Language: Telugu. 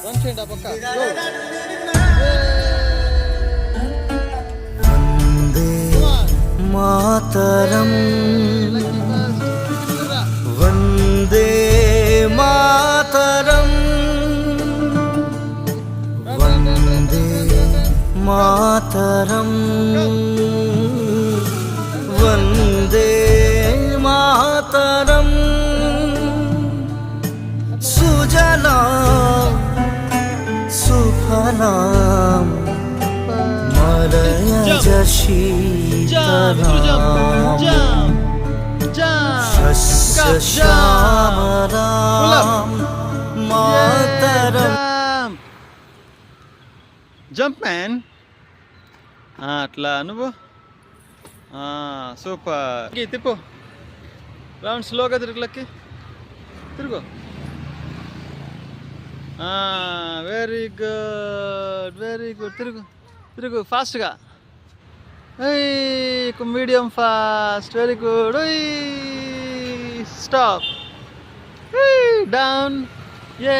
రన్ చేయండి ఆ పక్క. వందే మాతరం వందే మాతరం వందే మాతరం వందే మాతరం సుజలాం సుఫలాం మలయజ శీతలాం సస్యశ్యామలాం మాతరం. Jump man. అట్లా నువ్వు సూపర్. తిప్పు రౌండ్ స్లోగా తిరుగు లక్కి. తిరుగు. Very good very good. తిరుగు తిరుగు ఫాస్ట్గా. Medium fast. Very good. Stop. Down. ఏ